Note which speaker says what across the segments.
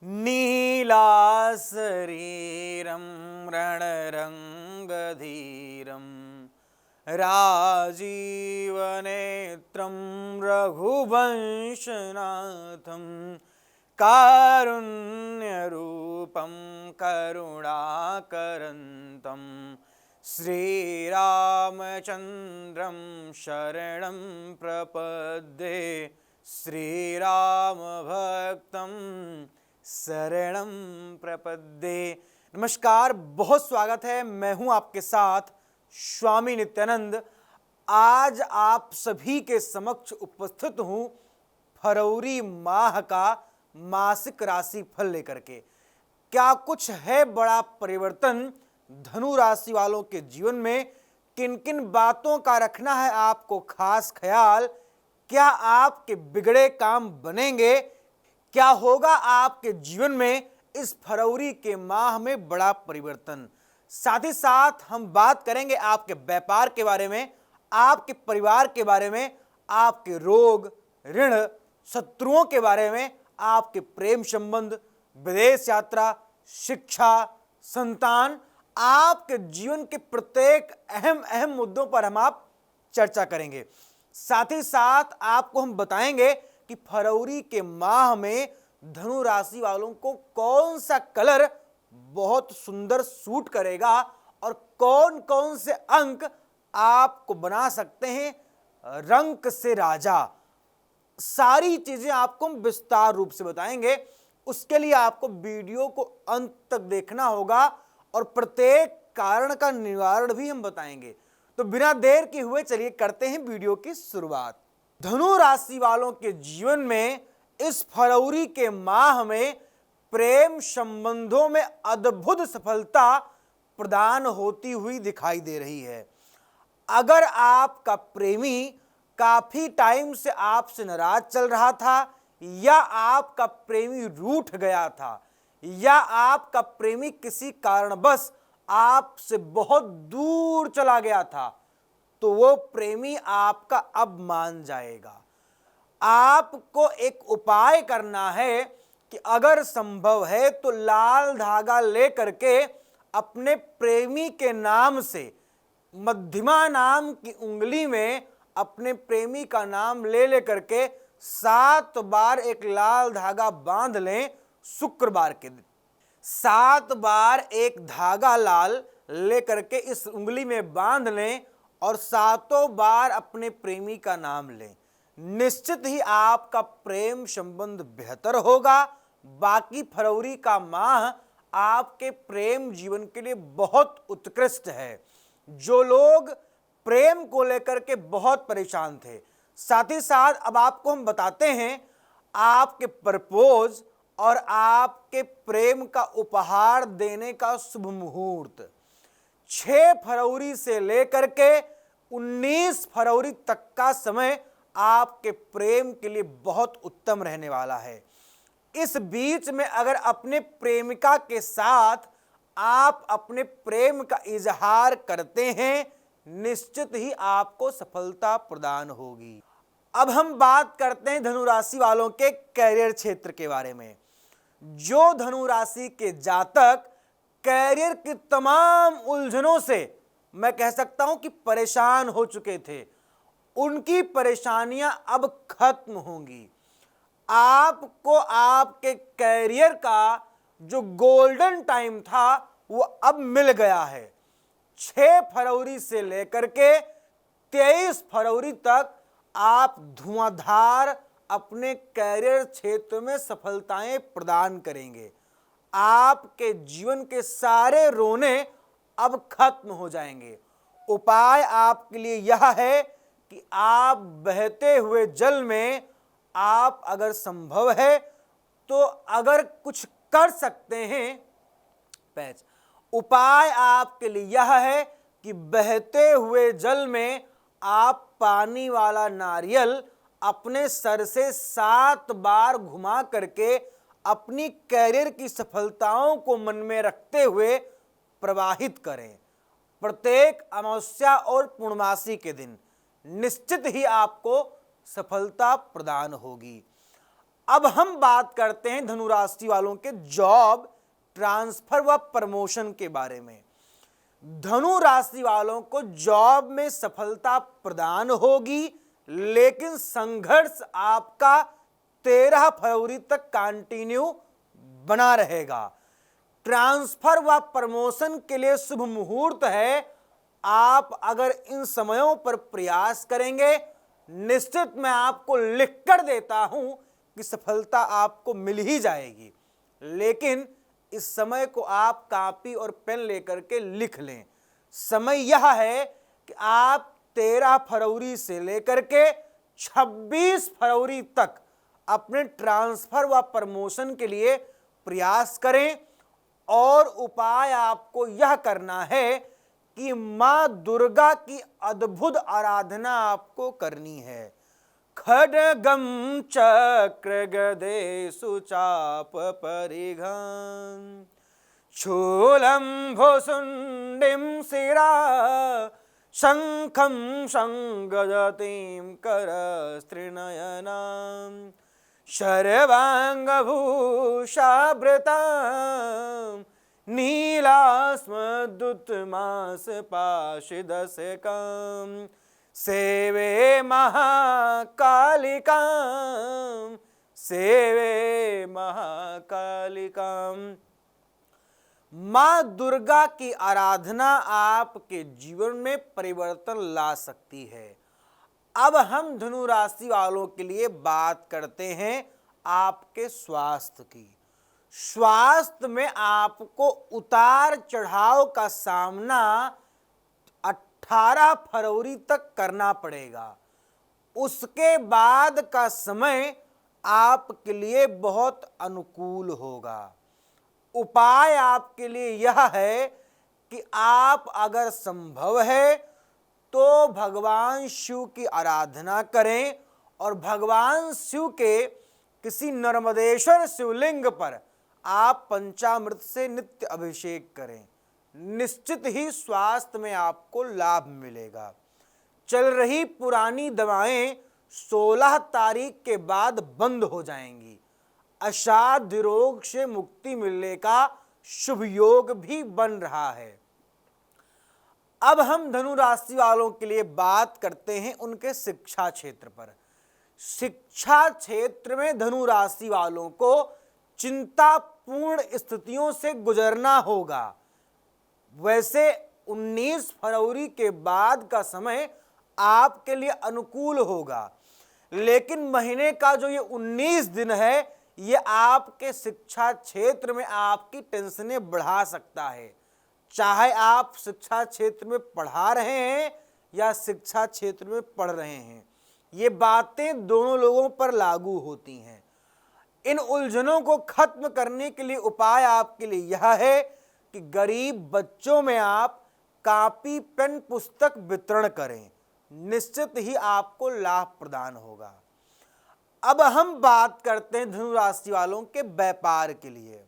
Speaker 1: नीलाशरीरं रणरङ्गधीरं राजीवनेत्रं रघुवंशनाथं कारुण्यरूपं करुणाकरन्तं श्रीरामचन्द्रं शरणं प्रपद्ये श्रीरामभक्तं शरणं प्रपद्ये। नमस्कार, बहुत स्वागत है। मैं हूं आपके साथ स्वामी नित्यानंद। आज आप सभी के समक्ष उपस्थित हूं फरवरी माह का मासिक राशि फल लेकर के। क्या कुछ है बड़ा परिवर्तन धनु राशि वालों के जीवन में? किन किन बातों का रखना है आपको खास ख्याल? क्या आपके बिगड़े काम बनेंगे? क्या होगा आपके जीवन में इस फरवरी के माह में बड़ा परिवर्तन? साथ ही साथ हम बात करेंगे आपके व्यापार के बारे में, आपके परिवार के बारे में, आपके रोग, ऋण, शत्रुओं के बारे में, आपके प्रेम संबंध, विदेश यात्रा, शिक्षा, संतान, आपके जीवन के प्रत्येक अहम मुद्दों पर हम आप चर्चा करेंगे। साथ ही साथ आपको हम बताएंगे कि फरवरी के माह में धनु राशि वालों को कौन सा कलर बहुत सुंदर सूट करेगा और कौन कौन से अंक आपको बना सकते हैं रंक से राजा। सारी चीजें आपको हम विस्तार रूप से बताएंगे। उसके लिए आपको वीडियो को अंत तक देखना होगा और प्रत्येक कारण का निवारण भी हम बताएंगे। तो बिना देर के हुए चलिए करते हैं वीडियो की शुरुआत। धनु राशि वालों के जीवन में इस फरवरी के माह में प्रेम संबंधों में अद्भुत सफलता प्रदान होती हुई दिखाई दे रही है। अगर आपका प्रेमी काफी टाइम से आपसे नाराज चल रहा था, या आपका प्रेमी रूठ गया था, या आपका प्रेमी किसी कारणवश आपसे बहुत दूर चला गया था, तो वो प्रेमी आपका अब मान जाएगा। आपको एक उपाय करना है कि अगर संभव है तो लाल धागा लेकर के अपने प्रेमी के नाम से मध्यमा नाम की उंगली में अपने प्रेमी का नाम ले करके 7 बार एक लाल धागा बांध लें। शुक्रवार के दिन 7 बार एक धागा लाल लेकर के इस उंगली में बांध लें और 7 बार अपने प्रेमी का नाम लें। निश्चित ही आपका प्रेम संबंध बेहतर होगा। बाकी फरवरी का माह आपके प्रेम जीवन के लिए बहुत उत्कृष्ट है। जो लोग प्रेम को लेकर के बहुत परेशान थे, साथ ही साथ अब आपको हम बताते हैं आपके प्रपोज और आपके प्रेम का उपहार देने का शुभ मुहूर्त 6 फरवरी से लेकर के 19 फरवरी तक का समय आपके प्रेम के लिए बहुत उत्तम रहने वाला है। इस बीच में अगर अपने प्रेमिका के साथ आप अपने प्रेम का इजहार करते हैं, निश्चित ही आपको सफलता प्रदान होगी। अब हम बात करते हैं धनु राशि वालों के कैरियर क्षेत्र के बारे में। जो धनु राशि के जातक कैरियर की तमाम उलझनों से मैं कह सकता हूं कि परेशान हो चुके थे, उनकी परेशानियां अब खत्म होंगी। आपको आपके कैरियर का जो गोल्डन टाइम था वो अब मिल गया है। 6 फरवरी से लेकर के 23 फरवरी तक आप धुआंधार अपने कैरियर क्षेत्र में सफलताएं प्रदान करेंगे। आपके जीवन के सारे रोने अब खत्म हो जाएंगे। उपाय आपके लिए यह है कि आप बहते हुए जल में आप अगर संभव है तो अगर कुछ कर सकते हैं पैच, उपाय आपके लिए यह है कि बहते हुए जल में आप पानी वाला नारियल अपने सर से 7 बार घुमा करके अपनी कैरियर की सफलताओं को मन में रखते हुए प्रवाहित करें। प्रत्येक अमावस्या और पूर्णमासी के दिन निश्चित ही आपको सफलता प्रदान होगी। अब हम बात करते हैं धनु राशि वालों के जॉब, ट्रांसफर व प्रमोशन के बारे में। धनु राशि वालों को जॉब में सफलता प्रदान होगी, लेकिन संघर्ष आपका 13 फरवरी तक कंटिन्यू बना रहेगा। ट्रांसफर व प्रमोशन के लिए शुभ मुहूर्त है। आप अगर इन समयों पर प्रयास करेंगे, निश्चित मैं आपको लिख कर देता हूं कि सफलता आपको मिल ही जाएगी। लेकिन इस समय को आप कॉपी और पेन लेकर के लिख लें। समय यह है कि आप 13 फरवरी से लेकर के 26 फरवरी तक अपने ट्रांसफर व प्रमोशन के लिए प्रयास करें। और उपाय आपको यह करना है कि मां दुर्गा की अद्भुत आराधना आपको करनी है। खड्गम चक्र गदे सुचाप परिघं शूलं भुसुंडिं शिरा शंखं संगदतीं करस्त्रिनयनां शर्वांगभूषावृतां नीलास्मदुत्तमासपाशिदशकं सेवे महाकालिकां, सेवे महाकालिकां। मां दुर्गा की आराधना आपके जीवन में परिवर्तन ला सकती है। अब हम धनु राशि वालों के लिए बात करते हैं आपके स्वास्थ्य की। स्वास्थ्य में आपको उतार चढ़ाव का सामना 18 फरवरी तक करना पड़ेगा। उसके बाद का समय आपके लिए बहुत अनुकूल होगा। उपाय आपके लिए यह है कि आप अगर संभव है तो भगवान शिव की आराधना करें और भगवान शिव के किसी नर्मदेश्वर शिवलिंग पर आप पंचामृत से नित्य अभिषेक करें। निश्चित ही स्वास्थ्य में आपको लाभ मिलेगा। चल रही पुरानी दवाएं 16 तारीख के बाद बंद हो जाएंगी। असाध्य रोग से मुक्ति मिलने का शुभ योग भी बन रहा है। अब हम धनु राशि वालों के लिए बात करते हैं उनके शिक्षा क्षेत्र पर। शिक्षा क्षेत्र में धनु राशि वालों को चिंतापूर्ण स्थितियों से गुजरना होगा। वैसे 19 फरवरी के बाद का समय आपके लिए अनुकूल होगा, लेकिन महीने का जो ये 19 दिन है, ये आपके शिक्षा क्षेत्र में आपकी टेंशनें बढ़ा सकता है। चाहे आप शिक्षा क्षेत्र में पढ़ा रहे हैं या शिक्षा क्षेत्र में पढ़ रहे हैं, ये बातें दोनों लोगों पर लागू होती हैं। इन उलझनों को खत्म करने के लिए उपाय आपके लिए यह है कि गरीब बच्चों में आप कॉपी पेन पुस्तक वितरण करें। निश्चित ही आपको लाभ प्रदान होगा। अब हम बात करते हैं धनु राशि वालों के व्यापार के लिए।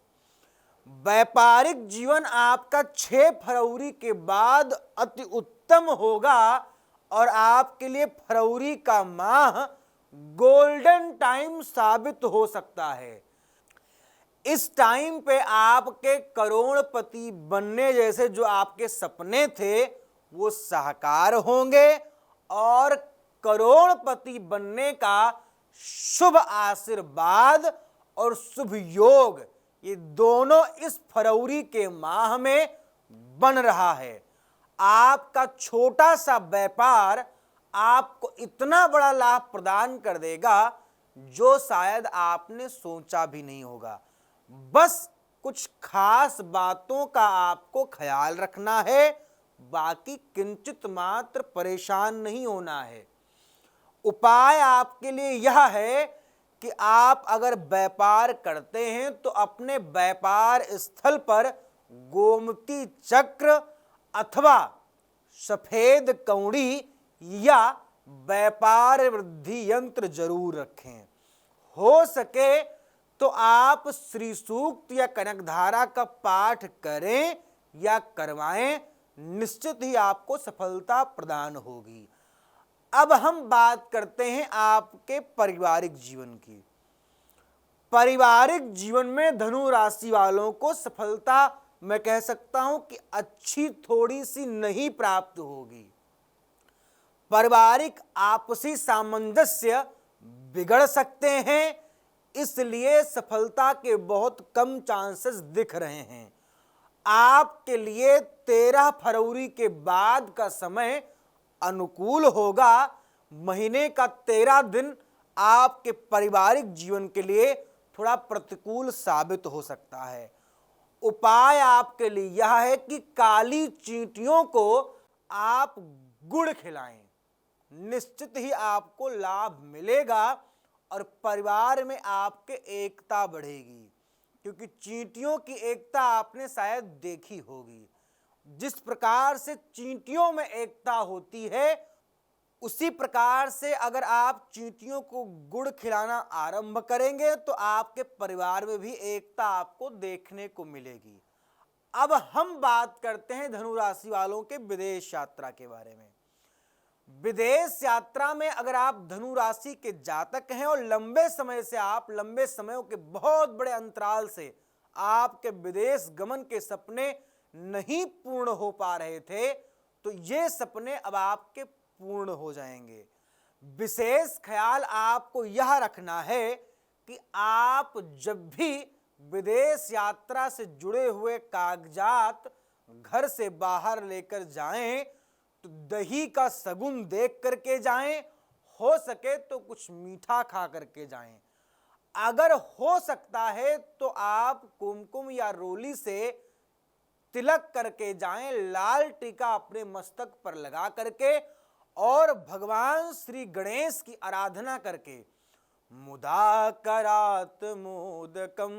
Speaker 1: व्यापारिक जीवन आपका 6 फरवरी के बाद अति उत्तम होगा और आपके लिए फरवरी का माह गोल्डन टाइम साबित हो सकता है। इस टाइम पे आपके करोड़पति बनने जैसे जो आपके सपने थे वो साकार होंगे और करोड़पति बनने का शुभ आशीर्वाद और शुभ योग ये दोनों इस फरवरी के माह में बन रहा है। आपका छोटा सा व्यापार आपको इतना बड़ा लाभ प्रदान कर देगा जो शायद आपने सोचा भी नहीं होगा। बस कुछ खास बातों का आपको ख्याल रखना है, बाकी किंचित मात्र परेशान नहीं होना है। उपाय आपके लिए यह है कि आप अगर व्यापार करते हैं तो अपने व्यापार स्थल पर गोमती चक्र अथवा सफेद कौड़ी या व्यापार वृद्धि यंत्र जरूर रखें। हो सके तो आप श्री सूक्त या कनकधारा का पाठ करें या करवाएं, निश्चित ही आपको सफलता प्रदान होगी। अब हम बात करते हैं आपके पारिवारिक जीवन की। पारिवारिक जीवन में धनु राशि वालों को सफलता मैं कह सकता हूं कि अच्छी थोड़ी सी नहीं प्राप्त होगी। पारिवारिक आपसी सामंजस्य बिगड़ सकते हैं, इसलिए सफलता के बहुत कम चांसेस दिख रहे हैं। आपके लिए 13 फरवरी के बाद का समय अनुकूल होगा। महीने का 13 दिन आपके पारिवारिक जीवन के लिए थोड़ा प्रतिकूल साबित हो सकता है। उपाय आपके लिए यह है कि काली चींटियों को आप गुड़ खिलाएं, निश्चित ही आपको लाभ मिलेगा और परिवार में आपके एकता बढ़ेगी। क्योंकि चींटियों की एकता आपने शायद देखी होगी। जिस प्रकार से चींटियों में एकता होती है, उसी प्रकार से अगर आप चींटियों को गुड़ खिलाना आरंभ करेंगे तो आपके परिवार में भी एकता आपको देखने को मिलेगी। अब हम बात करते हैं धनु राशि वालों के विदेश यात्रा के बारे में। विदेश यात्रा में अगर आप धनु राशि के जातक हैं और लंबे समयों के बहुत बड़े अंतराल से आपके विदेश गमन के सपने नहीं पूर्ण हो पा रहे थे, तो ये सपने अब आपके पूर्ण हो जाएंगे। विशेष ख्याल आपको यह रखना है कि आप जब भी विदेश यात्रा से जुड़े हुए कागजात घर से बाहर लेकर जाएं तो दही का सगुन देख करके जाएं, हो सके तो कुछ मीठा खा करके जाएं। अगर हो सकता है तो आप कुमकुम या रोली से तिलक करके जाएं, लाल टीका अपने मस्तक पर लगा करके और भगवान श्री गणेश की आराधना करके मुदा करात मोदकम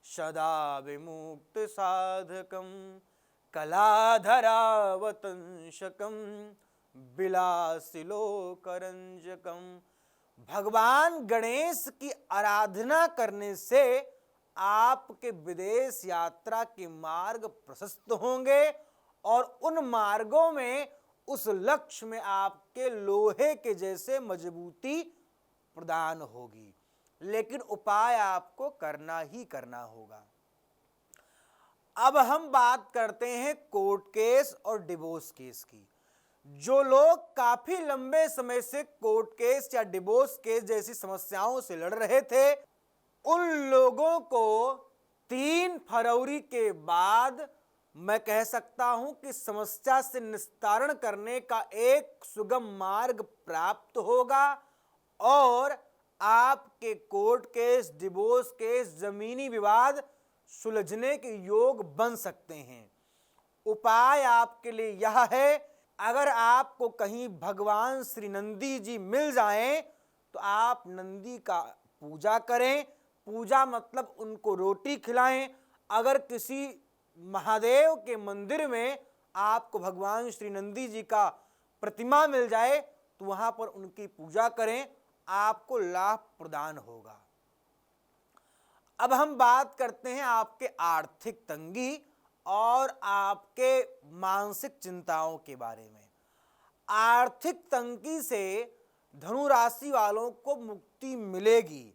Speaker 1: सदा विमुक्त साधकम कलाधरावतंशकम बिलासिलोकरंजकम। भगवान गणेश की आराधना करने से आपके विदेश यात्रा के मार्ग प्रशस्त होंगे और उन मार्गों में उस लक्ष्य में आपके लोहे के जैसे मजबूती प्रदान होगी। लेकिन उपाय आपको करना ही करना होगा। अब हम बात करते हैं कोर्ट केस और डिवोर्स केस की। जो लोग काफी लंबे समय से कोर्ट केस या डिवोर्स केस जैसी समस्याओं से लड़ रहे थे, उन लोगों को 3 फरवरी के बाद मैं कह सकता हूं कि समस्या से निस्तारण करने का एक सुगम मार्ग प्राप्त होगा और आपके कोर्ट केस, डिवोर्स केस, जमीनी विवाद सुलझने के योग बन सकते हैं। उपाय आपके लिए यह है, अगर आपको कहीं भगवान श्री नंदी जी मिल जाएं तो आप नंदी का पूजा करें। पूजा मतलब उनको रोटी खिलाएं। अगर किसी महादेव के मंदिर में आपको भगवान श्री नंदी जी का प्रतिमा मिल जाए तो वहां पर उनकी पूजा करें, आपको लाभ प्रदान होगा। अब हम बात करते हैं आपके आर्थिक तंगी और आपके मानसिक चिंताओं के बारे में। आर्थिक तंगी से धनु राशि वालों को मुक्ति मिलेगी।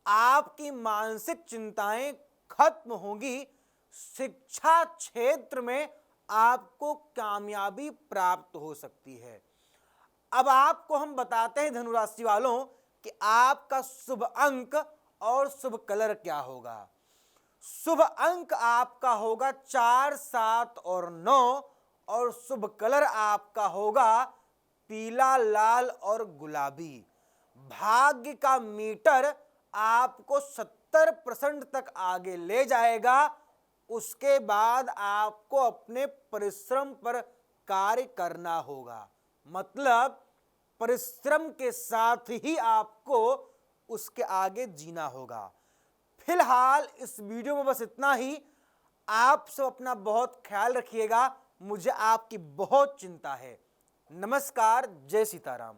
Speaker 1: आपकी मानसिक चिंताएं खत्म होंगी। शिक्षा क्षेत्र में आपको कामयाबी प्राप्त हो सकती है। अब आपको हम बताते हैं धनु राशि वालों कि आपका शुभ अंक और शुभ कलर क्या होगा। शुभ अंक आपका होगा 4, 7 और 9 और शुभ कलर आपका होगा पीला, लाल और गुलाबी। भाग्य का मीटर आपको 70% तक आगे ले जाएगा। उसके बाद आपको अपने परिश्रम पर कार्य करना होगा। मतलब परिश्रम के साथ ही आपको उसके आगे जीना होगा। फिलहाल इस वीडियो में बस इतना ही। आप सब अपना बहुत ख्याल रखिएगा। मुझे आपकी बहुत चिंता है। नमस्कार, जय सीताराम।